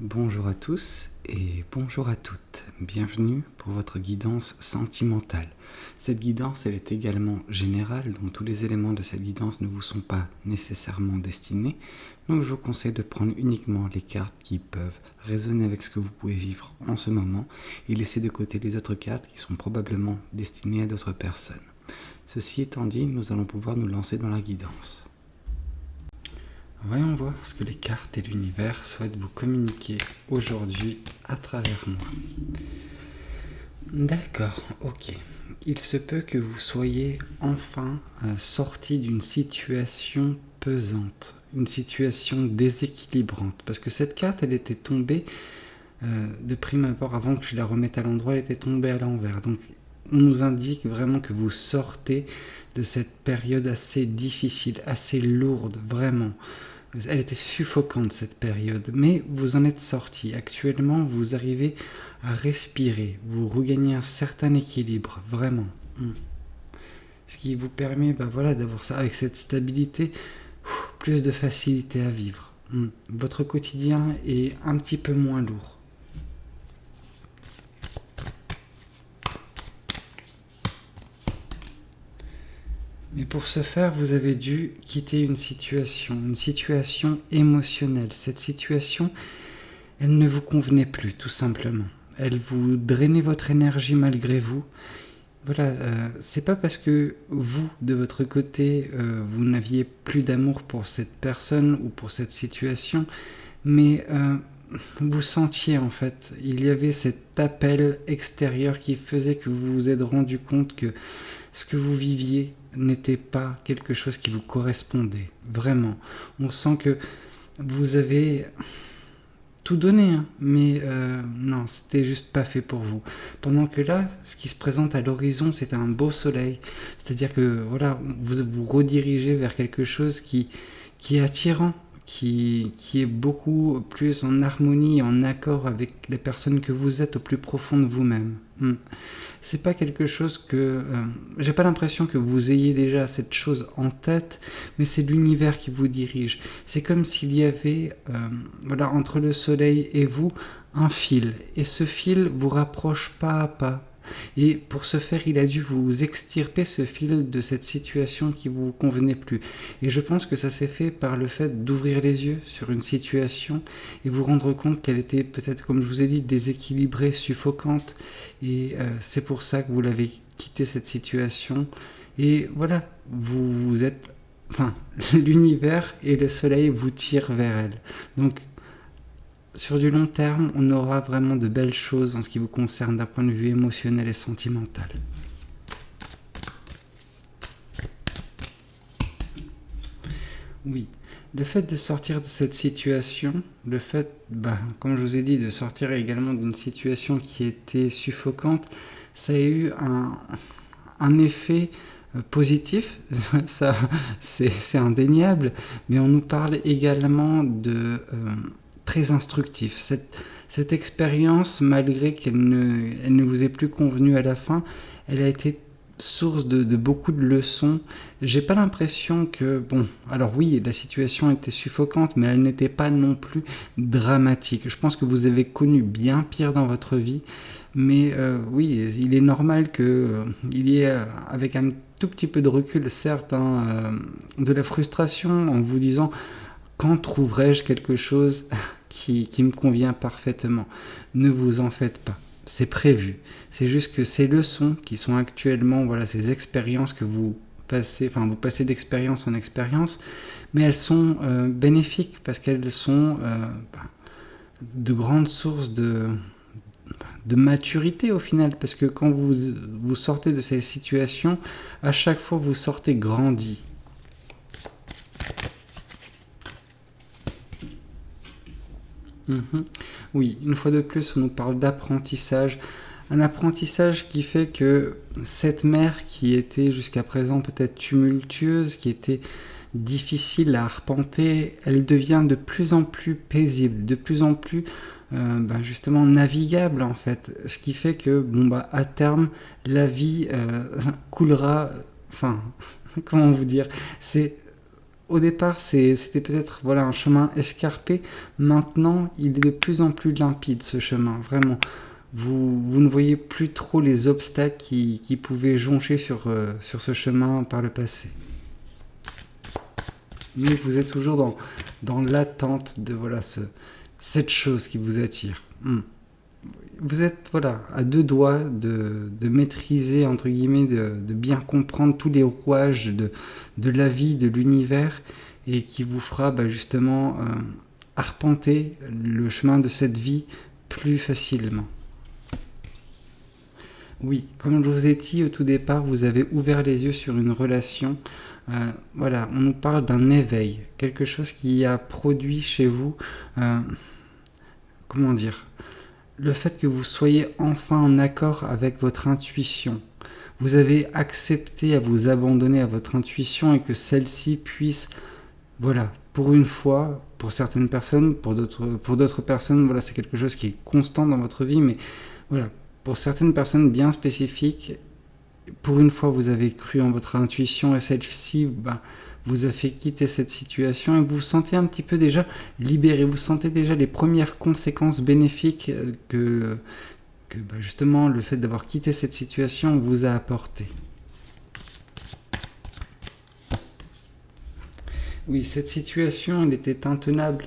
Bonjour à tous et bonjour à toutes. Bienvenue pour votre guidance sentimentale. Cette guidance, elle est également générale, donc tous les éléments de cette guidance ne vous sont pas nécessairement destinés. Donc je vous conseille de prendre uniquement les cartes qui peuvent résonner avec ce que vous pouvez vivre en ce moment et laisser de côté les autres cartes qui sont probablement destinées à d'autres personnes. Ceci étant dit, nous allons pouvoir nous lancer dans la guidance. Voyons voir ce que les cartes et l'univers souhaitent vous communiquer aujourd'hui à travers moi. D'accord, ok. Il se peut que vous soyez enfin sorti d'une situation pesante, une situation déséquilibrante. Parce que cette carte, elle était tombée de prime abord, avant que je la remette à l'endroit, elle était tombée à l'envers. Donc on nous indique vraiment que vous sortez de cette période assez difficile, assez lourde, vraiment. Elle était suffocante cette période, mais vous en êtes sorti. Actuellement, vous arrivez à respirer, vous regagnez un certain équilibre, vraiment. Ce qui vous permet d'avoir ça avec cette stabilité, plus de facilité à vivre. Votre quotidien est un petit peu moins lourd. Mais pour ce faire, vous avez dû quitter une situation émotionnelle. Cette situation, elle ne vous convenait plus, tout simplement. Elle vous drainait votre énergie malgré vous. C'est pas parce que vous, de votre côté, vous n'aviez plus d'amour pour cette personne ou pour cette situation, mais vous sentiez en fait, il y avait cet appel extérieur qui faisait que vous vous êtes rendu compte que ce que vous viviez n'était pas quelque chose qui vous correspondait, vraiment. On sent que vous avez tout donné, mais non, c'était juste pas fait pour vous. Pendant que là, ce qui se présente à l'horizon, c'est un beau soleil. C'est-à-dire que vous vous redirigez vers quelque chose qui est attirant, qui est beaucoup plus en harmonie, en accord avec les personnes que vous êtes au plus profond de vous-même. C'est pas quelque chose que... j'ai pas l'impression que vous ayez déjà cette chose en tête, mais c'est l'univers qui vous dirige. C'est comme s'il y avait, entre le soleil et vous, un fil. Et ce fil vous rapproche pas à pas. Et pour ce faire, il a dû vous extirper ce fil de cette situation qui vous convenait plus. Et je pense que ça s'est fait par le fait d'ouvrir les yeux sur une situation et vous rendre compte qu'elle était peut-être, comme je vous ai dit, déséquilibrée, suffocante. Et c'est pour ça que vous l'avez quitté cette situation. Et voilà, vous êtes... l'univers et le soleil vous tirent vers elle. Donc, sur du long terme, on aura vraiment de belles choses en ce qui vous concerne d'un point de vue émotionnel et sentimental. Oui, le fait de sortir de cette situation, le fait, comme je vous ai dit, de sortir également d'une situation qui était suffocante, ça a eu un effet positif, ça c'est indéniable, mais on nous parle également de... très instructif. Cette expérience, malgré qu'elle ne vous ait plus convenu à la fin, elle a été source de beaucoup de leçons. J'ai pas l'impression que... alors oui, la situation était suffocante, mais elle n'était pas non plus dramatique. Je pense que vous avez connu bien pire dans votre vie, mais oui, il est normal qu'il y ait, avec un tout petit peu de recul, certes, de la frustration en vous disant... Quand trouverai-je quelque chose qui me convient parfaitement? Ne vous en faites pas, c'est prévu. C'est juste que ces leçons qui sont actuellement, ces expériences que vous passez, vous passez d'expérience en expérience, mais elles sont bénéfiques parce qu'elles sont de grandes sources de maturité au final, parce que quand vous sortez de ces situations, à chaque fois vous sortez grandi. Oui, une fois de plus, on nous parle d'apprentissage. Un apprentissage qui fait que cette mer qui était jusqu'à présent peut-être tumultueuse, qui était difficile à arpenter, elle devient de plus en plus paisible, de plus en plus justement navigable en fait. Ce qui fait que à terme, la vie coulera, comment vous dire, c'est au départ, c'était peut-être voilà, un chemin escarpé. Maintenant, il est de plus en plus limpide, ce chemin, vraiment. Vous ne voyez plus trop les obstacles qui pouvaient joncher sur ce chemin par le passé. Mais vous êtes toujours dans l'attente de voilà, cette chose qui vous attire. Vous êtes voilà, à deux doigts de maîtriser, entre guillemets, de bien comprendre tous les rouages de la vie, de l'univers, et qui vous fera justement arpenter le chemin de cette vie plus facilement. Oui, comme je vous ai dit au tout départ, vous avez ouvert les yeux sur une relation. Voilà, on nous parle d'un éveil, quelque chose qui a produit chez vous, comment dire, le fait que vous soyez enfin en accord avec votre intuition. Vous avez accepté à vous abandonner à votre intuition et que celle-ci puisse, voilà, pour une fois, pour certaines personnes, pour d'autres personnes, voilà, c'est quelque chose qui est constant dans votre vie, mais voilà, pour certaines personnes bien spécifiques, pour une fois vous avez cru en votre intuition et celle-ci vous a fait quitter cette situation et vous vous sentez un petit peu déjà libéré, vous sentez déjà les premières conséquences bénéfiques que justement le fait d'avoir quitté cette situation vous a apporté. Oui, cette situation, elle était intenable.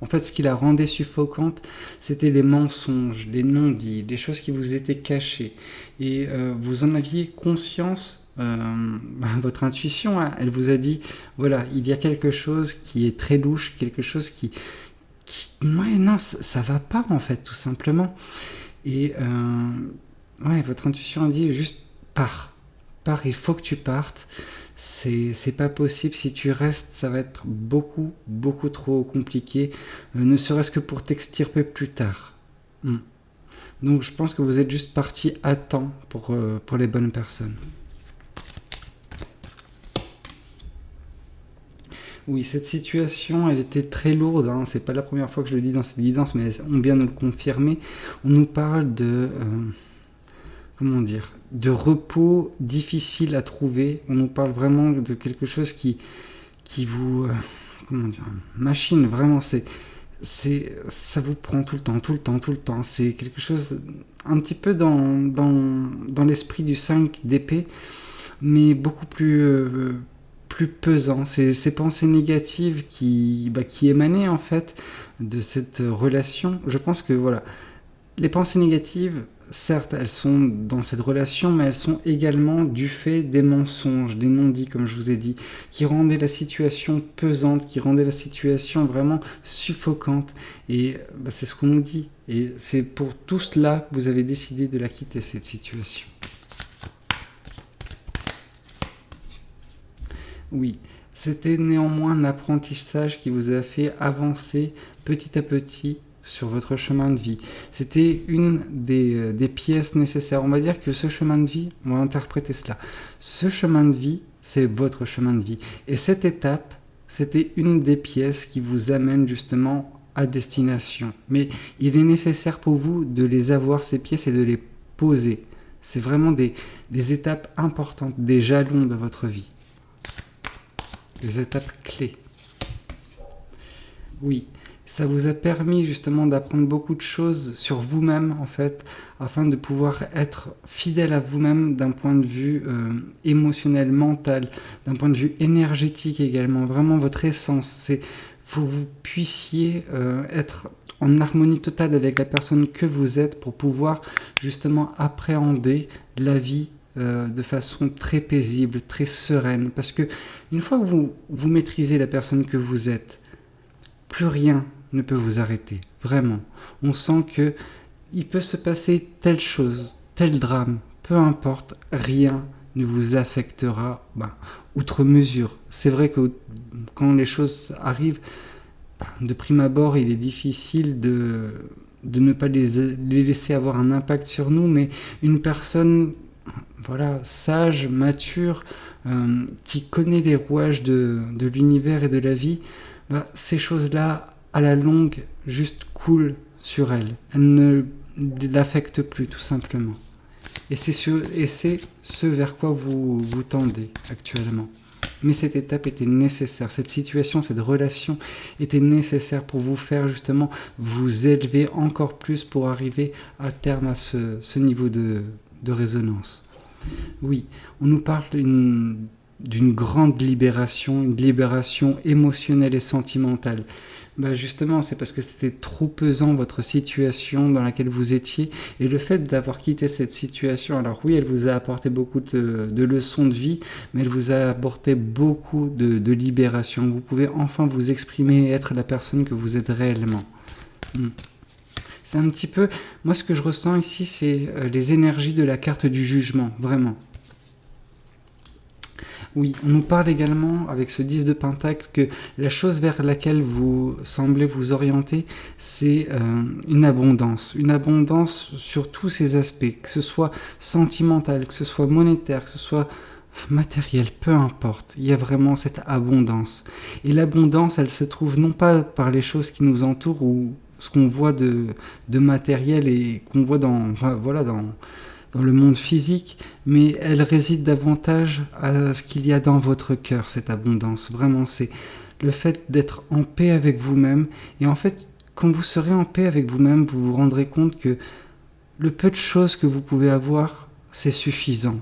En fait, ce qui la rendait suffocante, c'était les mensonges, les non-dits, les choses qui vous étaient cachées. Et vous en aviez conscience, votre intuition, elle vous a dit, voilà, il y a quelque chose qui est très louche, quelque chose qui ouais, non, ça va pas, en fait, tout simplement. Et ouais, votre intuition a dit, juste pars, il faut que tu partes. C'est pas possible, si tu restes, ça va être beaucoup trop compliqué, ne serait-ce que pour t'extirper plus tard. Donc je pense que vous êtes juste parti à temps pour les bonnes personnes. Oui, cette situation, elle était très lourde, hein. C'est pas la première fois que je le dis dans cette guidance, mais on vient de le confirmer. On nous parle de... comment dire, de repos difficile à trouver. On nous parle vraiment de quelque chose qui vous, comment dire, machine, vraiment, ça vous prend tout le temps. C'est quelque chose un petit peu dans l'esprit du 5 d'épée, mais beaucoup plus pesant. Ces pensées négatives qui émanaient en fait de cette relation. Je pense que voilà, les pensées négatives, certes, elles sont dans cette relation, mais elles sont également du fait des mensonges, des non-dits, comme je vous ai dit, qui rendaient la situation pesante, qui rendaient la situation vraiment suffocante. Et c'est ce qu'on nous dit. Et c'est pour tout cela que vous avez décidé de la quitter, cette situation. Oui, c'était néanmoins un apprentissage qui vous a fait avancer petit à petit sur votre chemin de vie. C'était une des pièces nécessaires. On va dire que ce chemin de vie, on va interpréter cela. Ce chemin de vie, c'est votre chemin de vie. Et cette étape, c'était une des pièces qui vous amène justement à destination. Mais il est nécessaire pour vous de les avoir, ces pièces, et de les poser. C'est vraiment des étapes importantes, des jalons de votre vie. Des étapes clés. Oui. Ça vous a permis justement d'apprendre beaucoup de choses sur vous-même en fait, afin de pouvoir être fidèle à vous-même d'un point de vue émotionnel, mental, d'un point de vue énergétique également. Vraiment votre essence, c'est faut que vous puissiez être en harmonie totale avec la personne que vous êtes pour pouvoir justement appréhender la vie de façon très paisible, très sereine. Parce que une fois que vous maîtrisez la personne que vous êtes, plus rien ne peut vous arrêter, vraiment. On sent que il peut se passer telle chose, tel drame, peu importe, rien ne vous affectera outre mesure. C'est vrai que quand les choses arrivent, de prime abord, il est difficile de ne pas les laisser avoir un impact sur nous, mais une personne sage, mature, qui connaît les rouages de l'univers et de la vie, ces choses-là, à la longue, juste coulent sur elle. Elle ne l'affecte plus, tout simplement. Et c'est ce vers quoi vous tendez actuellement. Mais cette étape était nécessaire, cette situation, cette relation était nécessaire pour vous faire justement vous élever encore plus pour arriver à terme à ce niveau de résonance. Oui, on nous parle d'une grande libération, une libération émotionnelle et sentimentale. Justement, c'est parce que c'était trop pesant votre situation dans laquelle vous étiez, et le fait d'avoir quitté cette situation, alors oui, elle vous a apporté beaucoup de leçons de vie, mais elle vous a apporté beaucoup de libération. Vous pouvez enfin vous exprimer et être la personne que vous êtes réellement. C'est un petit peu, moi ce que je ressens ici, c'est les énergies de la carte du jugement, vraiment. Oui, on nous parle également, avec ce 10 de Pentacle, que la chose vers laquelle vous semblez vous orienter, c'est une abondance sur tous ces aspects, que ce soit sentimental, que ce soit monétaire, que ce soit matériel, peu importe, il y a vraiment cette abondance. Et l'abondance, elle se trouve non pas par les choses qui nous entourent ou ce qu'on voit de matériel et qu'on voit dans le monde physique, mais elle réside davantage à ce qu'il y a dans votre cœur, cette abondance. Vraiment, c'est le fait d'être en paix avec vous-même. Et en fait, quand vous serez en paix avec vous-même, vous vous rendrez compte que le peu de choses que vous pouvez avoir, c'est suffisant.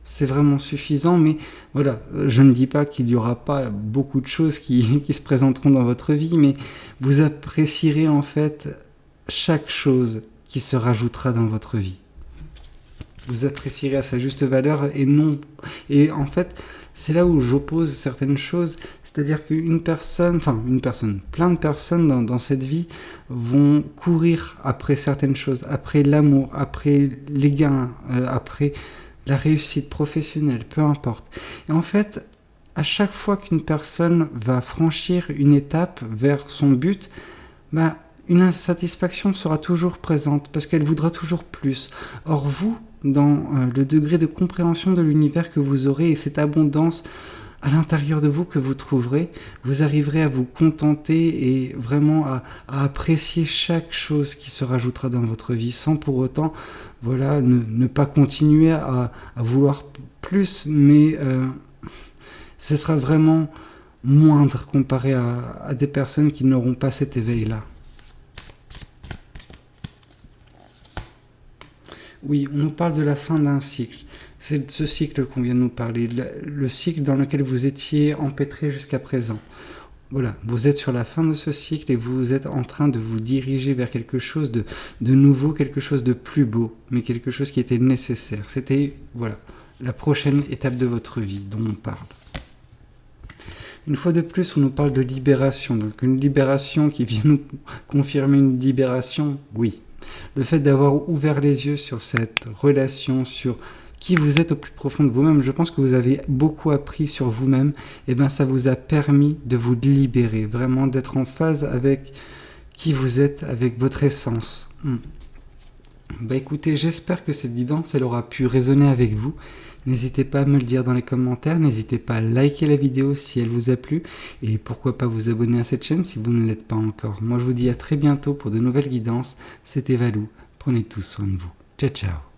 C'est vraiment suffisant, mais voilà, je ne dis pas qu'il n'y aura pas beaucoup de choses qui se présenteront dans votre vie, mais vous apprécierez en fait chaque chose qui se rajoutera dans votre vie. Vous apprécierez à sa juste valeur et en fait, c'est là où j'oppose certaines choses, c'est-à-dire plein de personnes dans cette vie vont courir après certaines choses, après l'amour, après les gains, après la réussite professionnelle, peu importe. Et en fait, à chaque fois qu'une personne va franchir une étape vers son but, une insatisfaction sera toujours présente parce qu'elle voudra toujours plus. Or vous, dans le degré de compréhension de l'univers que vous aurez et cette abondance à l'intérieur de vous que vous trouverez, vous arriverez à vous contenter et vraiment à apprécier chaque chose qui se rajoutera dans votre vie sans pour autant ne pas continuer à vouloir plus, mais ce sera vraiment moindre comparé à des personnes qui n'auront pas cet éveil-là. Oui, on nous parle de la fin d'un cycle. C'est de ce cycle qu'on vient de nous parler, le cycle dans lequel vous étiez empêtré jusqu'à présent. Voilà, vous êtes sur la fin de ce cycle et vous êtes en train de vous diriger vers quelque chose de nouveau, quelque chose de plus beau, mais quelque chose qui était nécessaire. C'était, la prochaine étape de votre vie dont on parle. Une fois de plus, on nous parle de libération. Donc une libération qui vient nous confirmer une libération, oui. Le fait d'avoir ouvert les yeux sur cette relation, sur qui vous êtes au plus profond de vous-même, je pense que vous avez beaucoup appris sur vous-même, et ça vous a permis de vous libérer, vraiment d'être en phase avec qui vous êtes, avec votre essence. Écoutez, j'espère que cette guidance, elle aura pu résonner avec vous. N'hésitez pas à me le dire dans les commentaires, n'hésitez pas à liker la vidéo si elle vous a plu, et pourquoi pas vous abonner à cette chaîne si vous ne l'êtes pas encore. Moi je vous dis à très bientôt pour de nouvelles guidances, c'était Valou, prenez tous soin de vous. Ciao ciao.